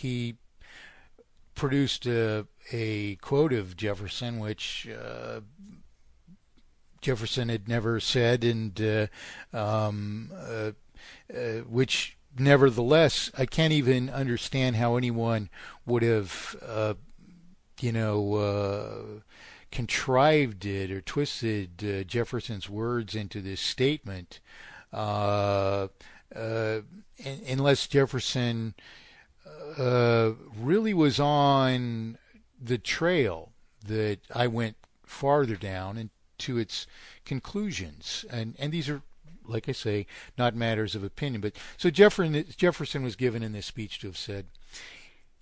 he produced a quote of Jefferson, which Jefferson had never said, and which nevertheless I can't even understand how anyone would have, contrived it or twisted Jefferson's words into this statement, unless Jefferson really was on the trail that I went farther down and to its conclusions. And these are, like I say, not matters of opinion. But so Jefferson was given in this speech to have said,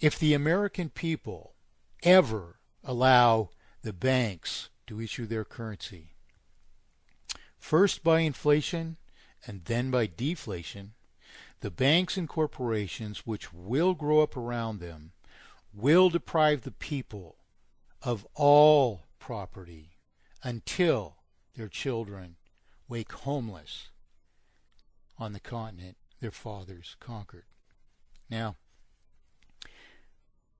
if the American people ever allow the banks to issue their currency, first by inflation and then by deflation, the banks and corporations which will grow up around them will deprive the people of all property until their children wake homeless on the continent their fathers conquered. Now,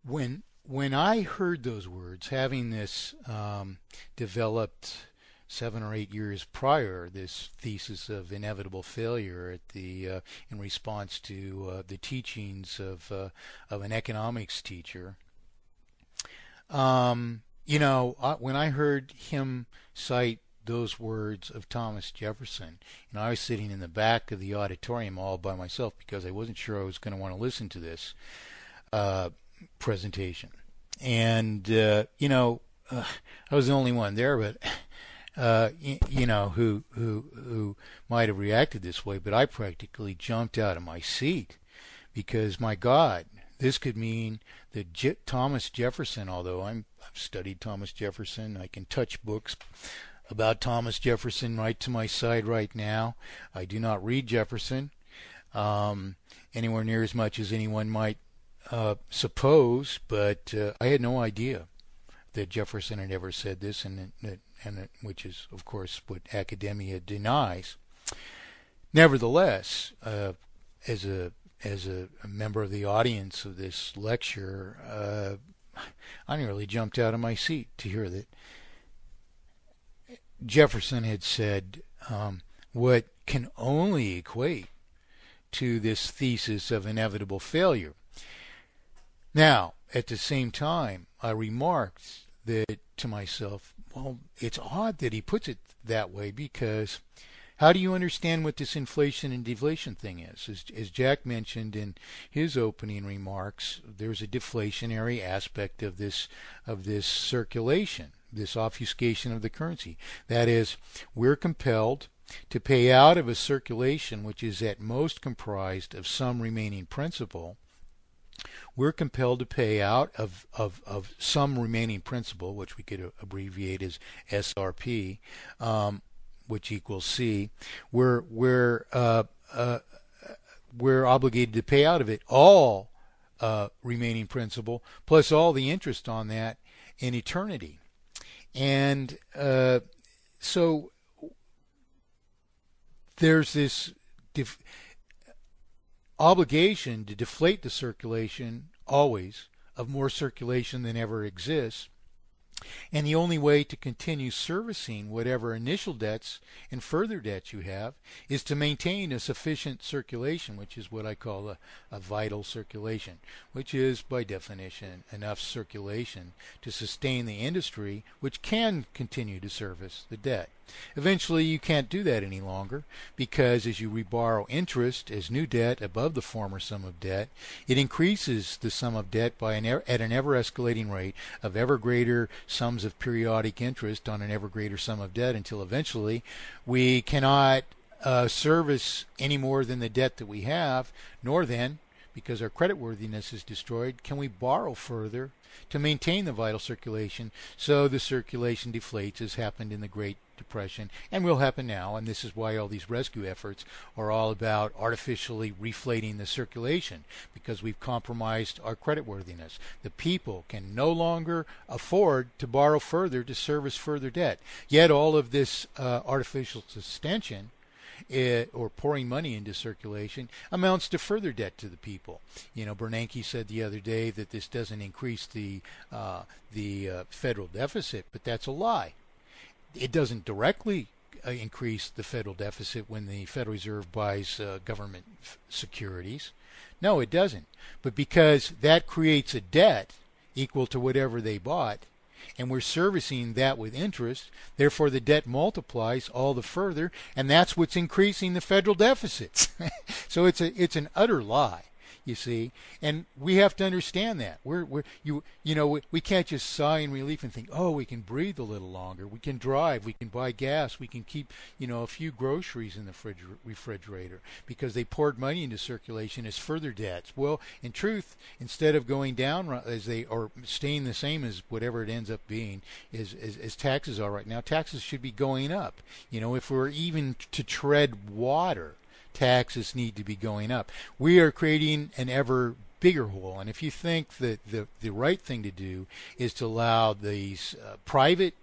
when I heard those words, having this developed 7 or 8 years prior, this thesis of inevitable failure at the in response to the teachings of an economics teacher, when I heard him cite those words of Thomas Jefferson, I was sitting in the back of the auditorium all by myself because I wasn't sure I was going to want to listen to this presentation, and I was the only one there, but who might have reacted this way, but I practically jumped out of my seat because, my God, this could mean that Thomas Jefferson, although I've studied Thomas Jefferson, I can touch books about Thomas Jefferson right to my side right now. I do not read Jefferson anywhere near as much as anyone might suppose, but I had no idea that Jefferson had ever said this, and which is, of course, what academia denies. Nevertheless, as a member of the audience of this lecture, I nearly jumped out of my seat to hear that Jefferson had said what can only equate to this thesis of inevitable failure. Now, at the same time, I remarked that to myself, well, it's odd that he puts it that way, because how do you understand what this inflation and deflation thing is? As Jack mentioned in his opening remarks, there's a deflationary aspect of this circulation, this obfuscation of the currency. That is, we're compelled to pay out of a circulation which is at most comprised of some remaining principal. We're compelled to pay out of some remaining principal, which we could abbreviate as SRP, which equals C. We're obligated to pay out of it all remaining principal plus all the interest on that in eternity. And so there's this obligation to deflate the circulation always of more circulation than ever exists. And the only way to continue servicing whatever initial debts and further debts you have is to maintain a sufficient circulation, which is what I call a vital circulation, which is, by definition, enough circulation to sustain the industry which can continue to service the debt. Eventually, you can't do that any longer, because as you reborrow interest as new debt above the former sum of debt, it increases the sum of debt by at an ever-escalating rate of ever greater sums of periodic interest on an ever greater sum of debt, until eventually we cannot service any more than the debt that we have, nor then, because our creditworthiness is destroyed, can we borrow further to maintain the vital circulation. So the circulation deflates, as happened in the Great Depression and will happen now, and this is why all these rescue efforts are all about artificially reflating the circulation, because we've compromised our creditworthiness. The people can no longer afford to borrow further to service further debt. Yet all of this artificial sustention or pouring money into circulation amounts to further debt to the people. Bernanke said the other day that this doesn't increase the federal deficit, but that's a lie. It doesn't directly increase the federal deficit when the Federal Reserve buys government securities. No, it doesn't. But because that creates a debt equal to whatever they bought, and we're servicing that with interest, therefore the debt multiplies all the further, and that's what's increasing the federal deficits. So it's an utter lie, you see, and we have to understand that. We can't just sigh in relief and think, oh, we can breathe a little longer, we can drive, we can buy gas, we can keep a few groceries in the refrigerator because they poured money into circulation as further debts. Well, in truth, instead of going down or staying the same as whatever it ends up being as taxes are right now, taxes should be going up. If we're even to tread water, taxes need to be going up. We are creating an ever bigger hole, and if you think that the right thing to do is to allow these private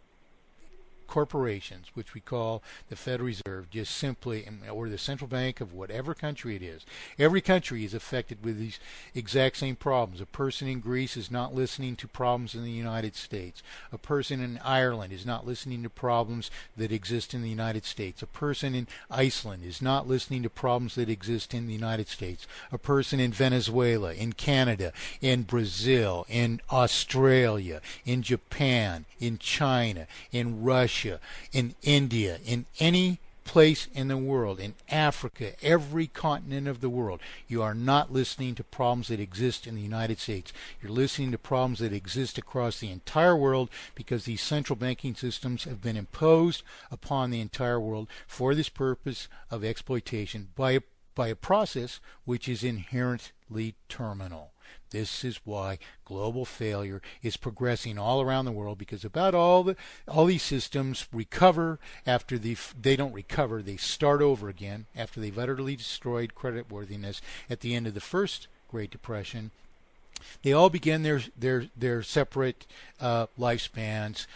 corporations, which we call the Federal Reserve, just simply, or the central bank of whatever country it is. Every country is affected with these exact same problems. A person in Greece is not listening to problems in the United States. A person in Ireland is not listening to problems that exist in the United States. A person in Iceland is not listening to problems that exist in the United States. A person in Venezuela, in Canada, in Brazil, in Australia, in Japan, in China, in Russia, in India, in any place in the world, in Africa, every continent of the world, you are not listening to problems that exist in the United States. You're listening to problems that exist across the entire world because these central banking systems have been imposed upon the entire world for this purpose of exploitation by a process which is inherently terminal. This is why global failure is progressing all around the world, because about all these systems recover after they don't recover, they start over again after they've utterly destroyed creditworthiness at the end of the first Great Depression. They all begin their separate lifespans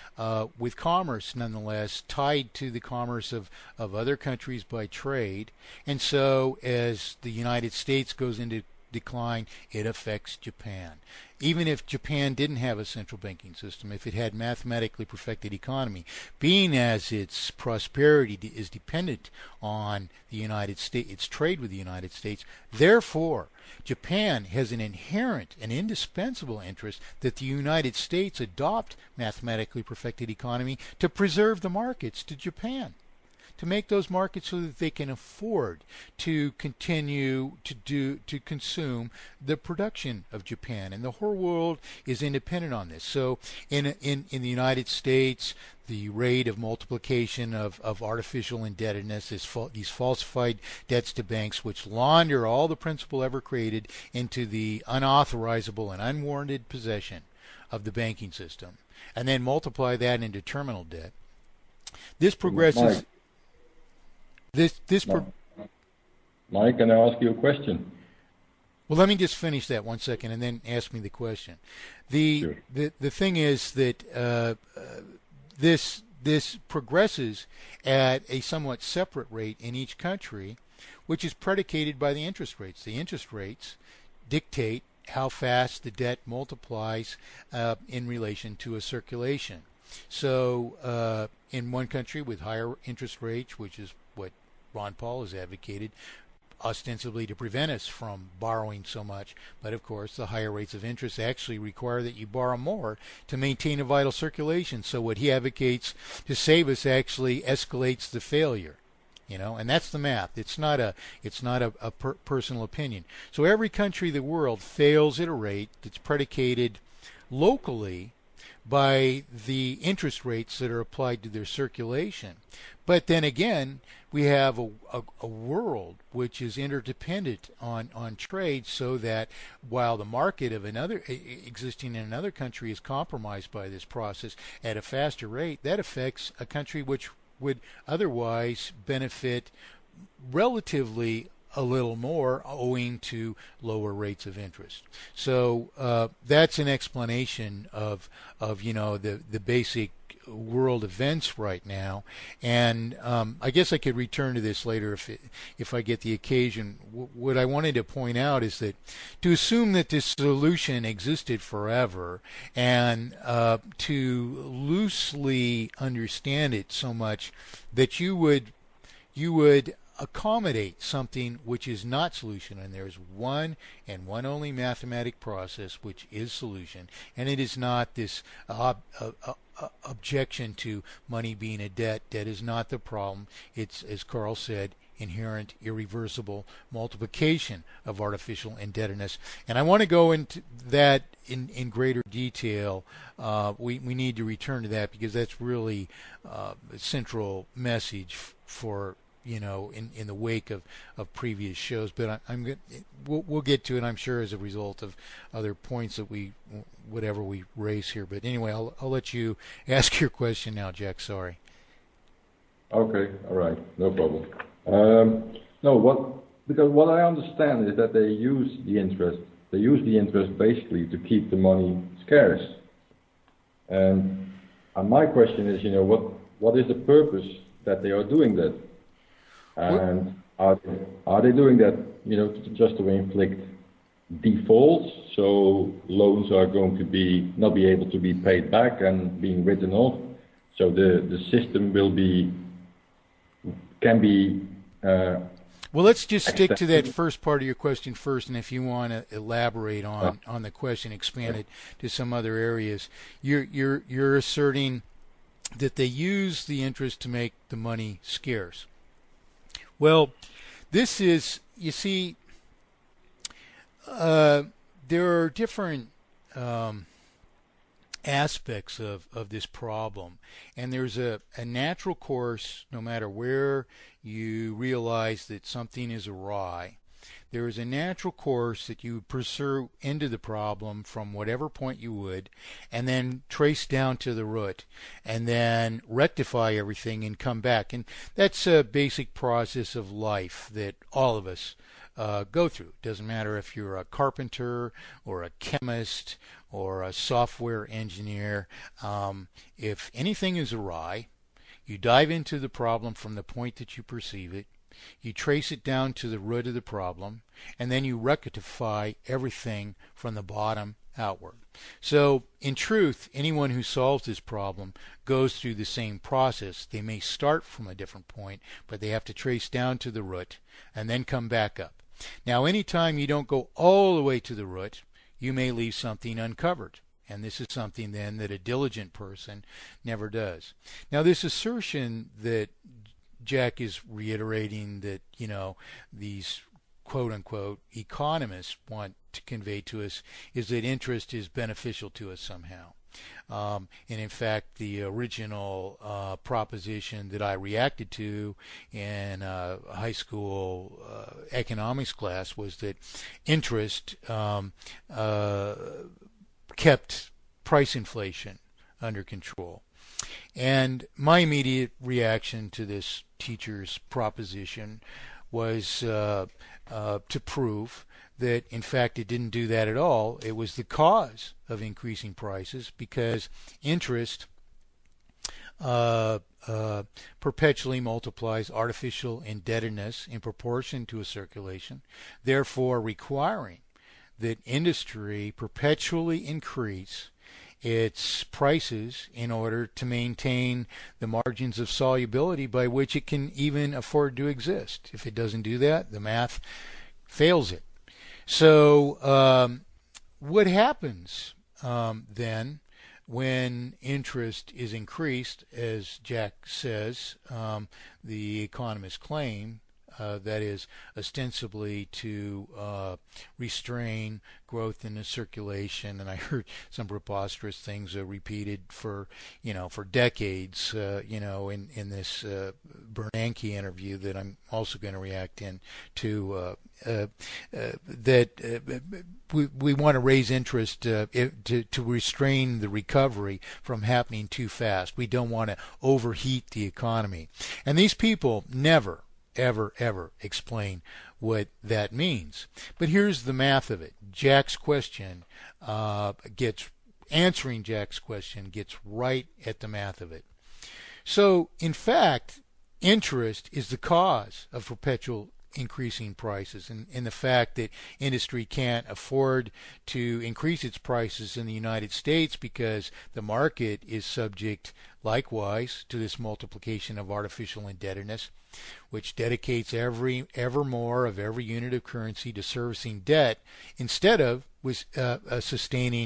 with commerce, nonetheless, tied to the commerce of other countries by trade. And so as the United States goes into decline, it affects Japan. Even if Japan didn't have a central banking system, if it had mathematically perfected economy, being as its prosperity is dependent on the United States, its trade with the United States, therefore Japan has an inherent and indispensable interest that the United States adopt mathematically perfected economy to preserve the markets to Japan, to make those markets so that they can afford to continue to consume the production of Japan. And the whole world is independent on this. So in the United States, the rate of multiplication of artificial indebtedness, these falsified debts to banks, which launder all the principal ever created into the unauthorizable and unwarranted possession of the banking system, and then multiply that into terminal debt. This progresses. Mike, can I ask you a question? Well, let me just finish that 1 second and then ask me the question. Sure. The thing is that this progresses at a somewhat separate rate in each country, which is predicated by the interest rates. The interest rates dictate how fast the debt multiplies in relation to a circulation. So in one country with higher interest rates, which is what Ron Paul has advocated, ostensibly to prevent us from borrowing so much, but of course the higher rates of interest actually require that you borrow more to maintain a vital circulation. So what he advocates to save us actually escalates the failure, and that's the math. It's not a personal opinion. So every country in the world fails at a rate that's predicated locally by the interest rates that are applied to their circulation. But then again, we have a world which is interdependent on trade, so that while the market of another existing in another country is compromised by this process at a faster rate, that affects a country which would otherwise benefit relatively a little more owing to lower rates of interest. So that's an explanation of the basic world events right now, and I guess I could return to this later if I get the occasion. What I wanted to point out is that to assume that this solution existed forever and to loosely understand it so much that you would accommodate something which is not solution, and there's one and one only mathematic process which is solution, and it is not this objection to money being a debt. Debt is not the problem. It's, as Karl said, inherent irreversible multiplication of artificial indebtedness. And I want to go into that in greater detail. We need to return to that because that's really the central message for in the wake of previous shows. But we'll get to it, I'm sure, as a result of other points that we raise here. But anyway, I'll let you ask your question now, Jack. Sorry. Okay, all right, no problem. Because what I understand is that they use the interest. They use the interest basically to keep the money scarce. And my question is, what is the purpose that they are doing that? And are they doing that, just to inflict defaults, so loans are going to not be able to be paid back and being written off, so the system can be. Well, let's just stick to that first part of your question first, and if you want to elaborate on the question, expand it to some other areas. You're asserting that they use the interest to make the money scarce. Well, this is, you see, there are different aspects of this problem, and there's a natural course. No matter where you realize that something is awry, there is a natural course that you would pursue into the problem from whatever point you would, and then trace down to the root, and then rectify everything and come back. And that's a basic process of life that all of us go through. It doesn't matter if you're a carpenter or a chemist or a software engineer. If anything is awry, you dive into the problem from the point that you perceive it. You trace it down to the root of the problem, and then you rectify everything from the bottom outward. So, in truth, anyone who solves this problem goes through the same process. They may start from a different point, but they have to trace down to the root and then come back up. Now, anytime you don't go all the way to the root, you may leave something uncovered. And this is something then that a diligent person never does. Now, this assertion that Jack is reiterating that, these quote-unquote economists want to convey to us is that interest is beneficial to us somehow. And in fact, the original proposition that I reacted to in high school economics class was that interest kept price inflation under control. And my immediate reaction to this teacher's proposition was to prove that, in fact, it didn't do that at all. It was the cause of increasing prices because interest perpetually multiplies artificial indebtedness in proportion to a circulation, therefore requiring that industry perpetually increase its prices in order to maintain the margins of solubility by which it can even afford to exist. If it doesn't do that, the math fails it. So what happens then when interest is increased, as Jack says, the economists claim, that is ostensibly to restrain growth in the circulation, and I heard some preposterous things repeated for decades, in this Bernanke interview that I'm also going to react to. That we want to raise interest to restrain the recovery from happening too fast. We don't want to overheat the economy, and these people never ever explain what that means. But here's the math of it. Jack's question gets answering Jack's question gets right at the math of it. So, in fact, interest is the cause of perpetual increasing prices, and the fact that industry can't afford to increase its prices in the United States because the market is subject likewise to this multiplication of artificial indebtedness, which dedicates ever more of every unit of currency to servicing debt instead of sustaining